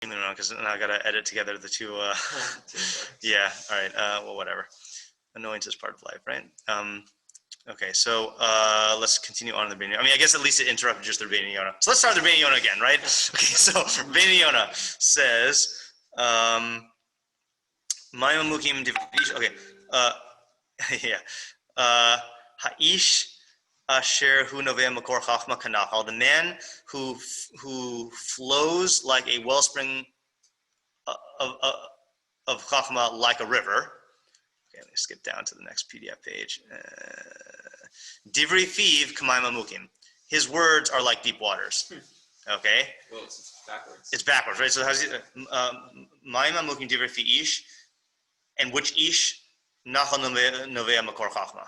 because now I gotta edit together the two. Yeah. All right. Well, whatever. Annoyance is part of life, right? Okay. So let's continue on in the Rבינו. I mean, I guess at least it interrupted just the Rבינו Yona. So let's start the Rבינו Yona again, right? Okay. So Rבינו Yona says, okay. Yeah. Ha'ish asher hu noveh makor chachma kanachal. The man who flows like a wellspring of chachma like a river. Okay, let me skip down to the next PDF page. Divrei fiv k'mayim amukim. His words are like deep waters. Okay. Well, it's backwards. It's backwards, right? So how's it? Mayim amukim divrei fi ish, and which ish nachal noveh makor chachma.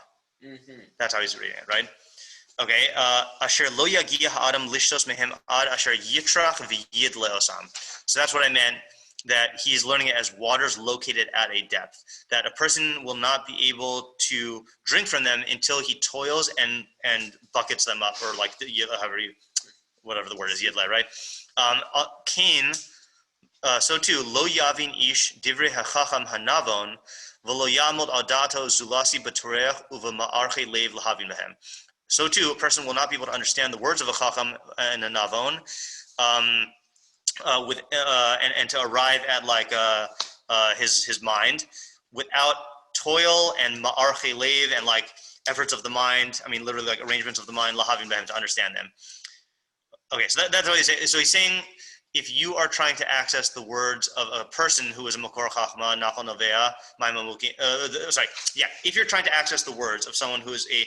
That's how he's reading it, right? Okay. Asher lo yagia ha'adam lishtos mehem ad asher yitrach v'yid leosam. So that's what I meant. That he's learning it as waters located at a depth. That a person will not be able to drink from them until he toils and buckets them up, or like whatever the word is, yidle, right? Cain. So too, lo yavin ish divrei hachacham hanavon v'lo yamod adato zulasi b'torech uv'ma'arche lev lahavin behem. So too, a person will not be able to understand the words of a chacham and a navon. And to arrive at like his mind without toil and ma'arche lev and like efforts of the mind. I mean, literally like arrangements of the mind, lahavim behem, to understand them. Okay, so that's what he's saying. So he's saying, if you are trying to access the words of a person who is a makor chachma, nachal novea, if you're trying to access the words of someone who is a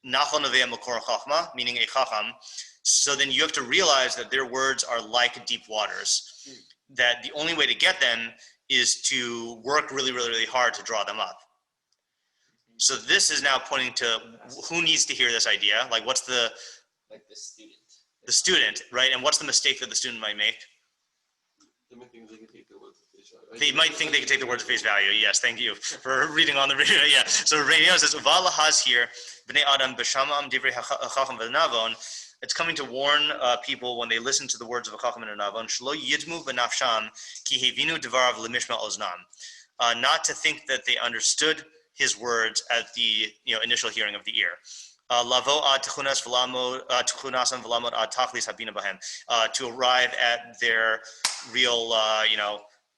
nachal novea makor chachma, meaning a chacham, so then you have to realize that their words are like deep waters, that the only way to get them is to work really, really, really hard to draw them up. So this is now pointing to who needs to hear this idea. Like, what's the student. The student, right? And what's the mistake that the student might make? They might think they can take the words at face value. They might think they can take the words at face value. Yes, thank you for reading on the video. Yeah. So Rבינו says, "Uvala has here bnei adam b'shamam divrei hachacham v'navon." It's coming to warn people when they listen to the words of a chacham and a navon, shlo yidmu b'nafsham ki hevinu devarav lemishma oznam, not to think that they understood his words at the initial hearing of the ear. Lavo ad tchunas v'lamod ad tachlis habina b'hem, to arrive at their real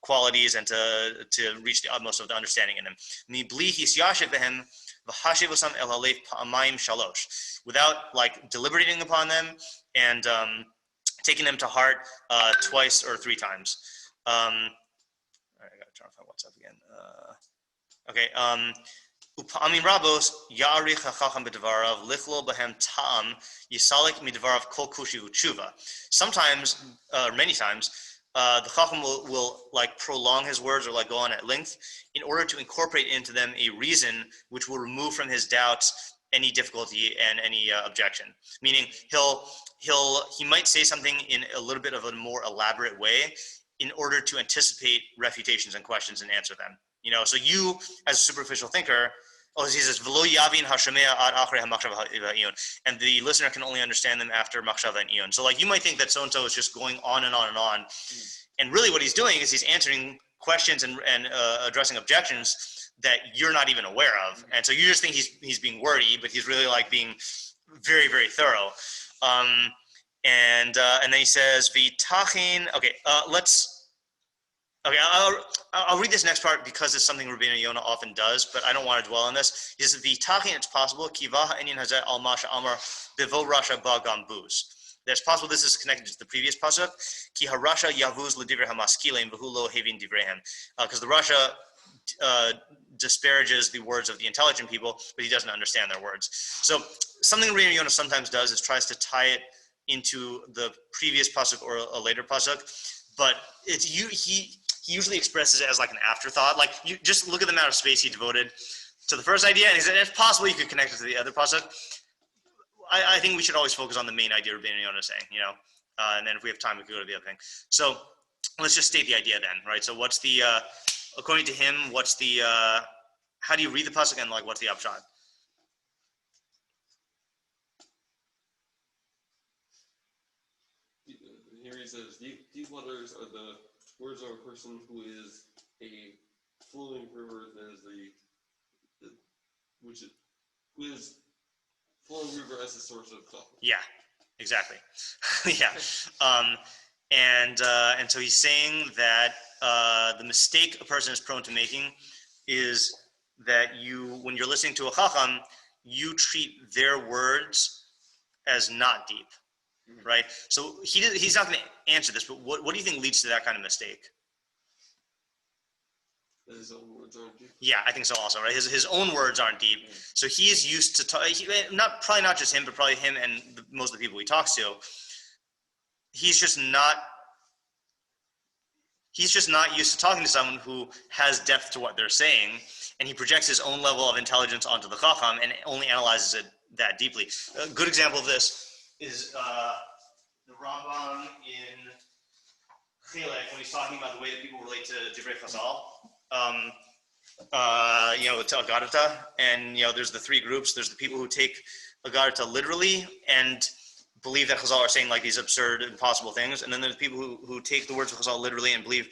qualities and to reach the utmost of the understanding in them. Mibli hisyashev b'hem. Without like deliberating upon them and taking them to heart twice or three times. All right, I gotta turn off my WhatsApp again. Okay. Upami rabos ya'arich hachacham b'dvarav lichlo b'hem ta'am yisalik midvarav kol kushi u'tshuva. Sometimes, many times, the chacham will like prolong his words or like go on at length in order to incorporate into them a reason which will remove from his doubts any difficulty and any objection. Meaning he might say something in a little bit of a more elaborate way in order to anticipate refutations and questions and answer them. So you as a superficial thinker, he says, "V'lo yavin hashamea ad achrei hamachshava ha'iyun," and the listener can only understand them after machshava and iyun. So like you might think that so and so is just going on and on and on, and really what he's doing is he's answering questions and addressing objections that you're not even aware of, and so you just think he's being wordy, but he's really like being very, very thorough. And then he says, "V'tachin." Okay, Okay, I'll read this next part because it's something Rבינו Yona often does, but I don't want to dwell on this. He says, "V'tachin," it's possible. Kiva ha'inyan hazeh al masha amar bevo rasha ba gambuz. That's possible. This is connected to the previous pasuk. Ki harasha yavuz l'divrei hamaskilim v'hu lo hevin divreihem. Because the rasha disparages the words of the intelligent people, but he doesn't understand their words. So something Rבינו Yona sometimes does is tries to tie it into the previous pasuk or a later pasuk, but he usually expresses it as like an afterthought. Like you just look at the amount of space he devoted to the first idea, and he said it's possible you could connect it to the other pasuk. I think we should always focus on the main idea Rבינו Yona is saying, and then if we have time, we could go to the other thing. So let's just state the idea then, right? So what's the, according to him, what's the, how do you read the pasuk and like what's the upshot? Here he says, these letters are the words are a person who is a flowing river that is who is flowing river as a source of Chacham. Yeah, exactly. Yeah. And so he's saying that the mistake a person is prone to making is that when you're listening to a Chacham, you treat their words as not deep, right? So he's not going to answer this, but what do you think leads to that kind of mistake? That his own words aren't deep. Yeah, I think so also, right? His own words aren't deep, so he's used to probably not just him, but probably him and most of the people he talks to. He's just not used to talking to someone who has depth to what they're saying, and he projects his own level of intelligence onto the Chacham and only analyzes it that deeply. A good example of this is the Rambam in Chilek when he's talking about the way that people relate to Divrei Chazal. To Agartha, and there's the three groups. There's the people who take Agartha literally and believe that Chazal are saying like these absurd, impossible things, and then there's people who take the words of Chazal literally and believe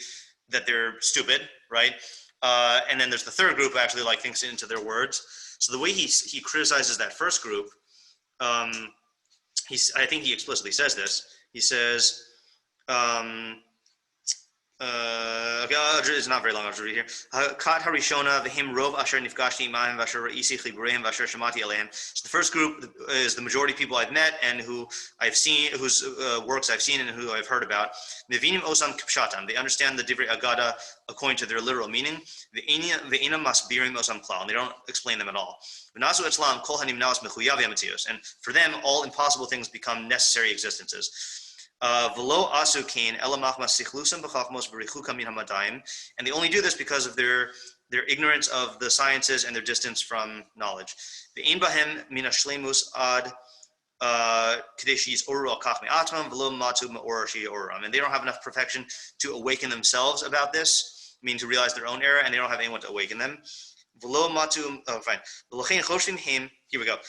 that they're stupid, right? And then there's the third group who actually like thinks into their words. So the way he criticizes that first group, I think he explicitly says this. He says. It's not very long. I'll just read here. Kat harishona v'him rov asher nifgashti imahim v'asher ra'isi chibreim v'asher shamati aleim. So the first group is the majority of people I've met and who I've seen, whose works I've seen and who I've heard about. Mevinim osam k'pshatam. They understand the divrei agada according to their literal meaning. Ve'ina masbirim osam klal. And they don't explain them at all. V'nasu etzlam kol hanimnaos mechuyav yamatzios. And for them, all impossible things become necessary existences. And they only do this because of their ignorance of the sciences and their distance from knowledge. And they don't have enough perfection to awaken themselves about this, meaning to realize their own error, and they don't have anyone to awaken them. Here we go.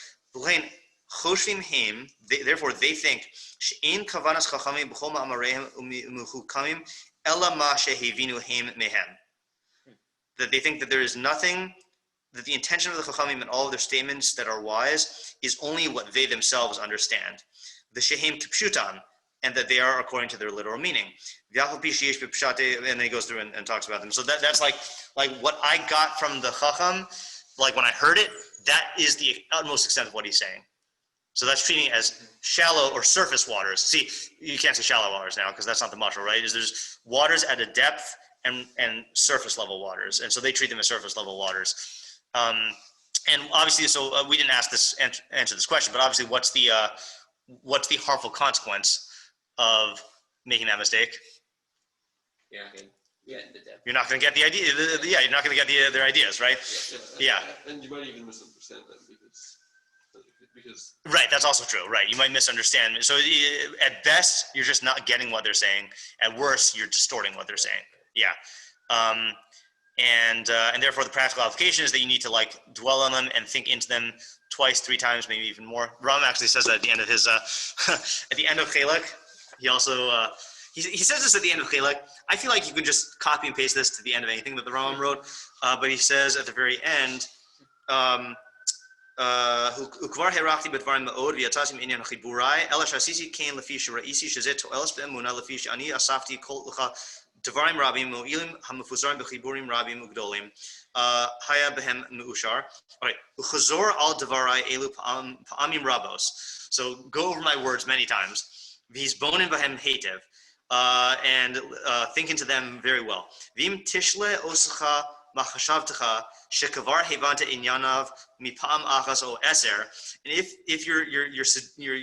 Therefore, they think that they think that there is nothing, that the intention of the Chachamim and all of their statements that are wise is only what they themselves understand. The shehem kipshutam, and that they are according to their literal meaning. And then he goes through and talks about them. So that's like what I got from the Chacham, like when I heard it, that is the utmost extent of what he's saying. So that's treating it as shallow or surface waters. See, you can't say shallow waters now because that's not the mashal, right? There's waters at a depth and surface level waters, and so they treat them as surface level waters. And obviously, so we didn't answer this question, but obviously, what's the harmful consequence of making that mistake? Yeah, the depth. You're not going to get the idea. You're not going to get their ideas, right? Yeah. And you might even misunderstand them because. Right, that's also true. Right, you might misunderstand. So at best, you're just not getting what they're saying. At worst, you're distorting what they're saying. Yeah, and therefore the practical application is that you need to like dwell on them and think into them twice, 3 times, maybe even more. Ram actually says that at the end of his at the end of Chelek. He also he says this at the end of Chelek. I feel like you can just copy and paste this to the end of anything that the Rambam wrote, but he says at the very end. וכבר הרחתי בדברים מאוד ויצאתי מעניין חיבוריי אלא שעשיתי כן לפי שראיתי שזה תועלת באמונה לפי שאני אספתי כל לך דברים רבים מועילים המפוזרים בחיבורים רבים וגדולים היה בהם מאושר. וחזור על דבריי אלו פעמים רבות. So go over my words many times. והסבונן בהם היטב and think into them very well. ואם תשלה עושך מה חשבתך שכבר הבנת ענייניו מפעם אחת או 10, and if your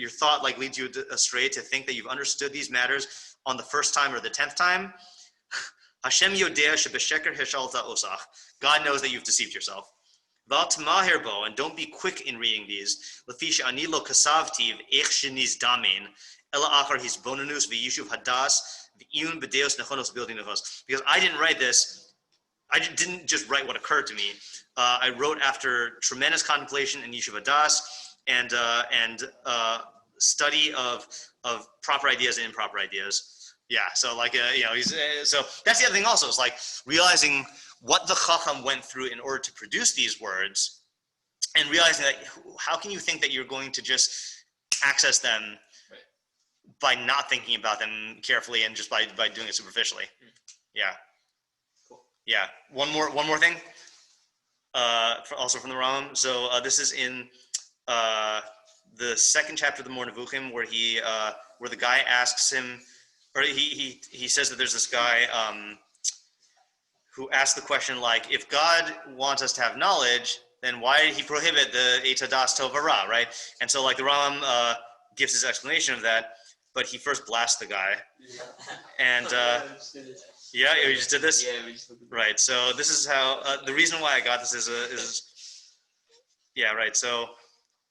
thought like leads you astray to think that you've understood these matters on the first time or the 10th time, Hashem yodea shebesheker hishalta osach. God knows that you've deceived yourself. V'al tamaher bo, and don't be quick in reading these. Lefi she'ani lo kasavtiv ech shenizdamin ela achar hisbonenus v'yishuv hadas v'iyun b'deos nechonos building nechos. Because I didn't write this. I didn't just write what occurred to me. I wrote after tremendous contemplation and Yishuv Hadas and study of proper ideas and improper ideas. Yeah. So like he's so that's the other thing also is like realizing what the Chacham went through in order to produce these words, and realizing that how can you think that you're going to just access them by not thinking about them carefully and just by doing it superficially. Yeah. Cool. Yeah. One more thing. Also from the Ram. So this is in the second chapter of the More Nevuchim, where where the guy asks him, or he says that there's this guy who asks the question like, if God wants us to have knowledge, then why did he prohibit the Eitz Hadas Tov Hara, right? And so like the Ram gives his explanation of that, but he first blasts the guy. And yeah, you just did this? Yeah, we just looked at Right. So this is how the reason why I got this is yeah, right. So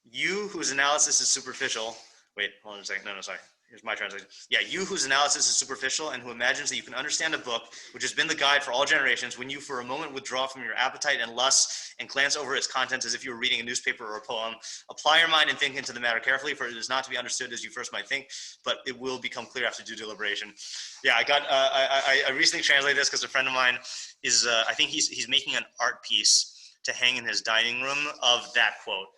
you whose analysis is superficial. Wait, hold on a second. No, sorry. Here's my translation. Yeah, you whose analysis is superficial and who imagines that you can understand a book which has been the guide for all generations, when you for a moment withdraw from your appetite and lust and glance over its contents as if you were reading a newspaper or a poem, apply your mind and think into the matter carefully, for it is not to be understood as you first might think, but it will become clear after due deliberation. Yeah, I recently translated this because a friend of mine is I think he's making an art piece to hang in his dining room of that quote.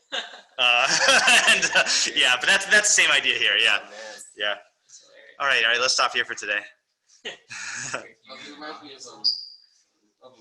Yeah, but that's the same idea here. Yeah. Oh, man. Yeah. That's hilarious. All right. Let's stop here for today. It reminds me of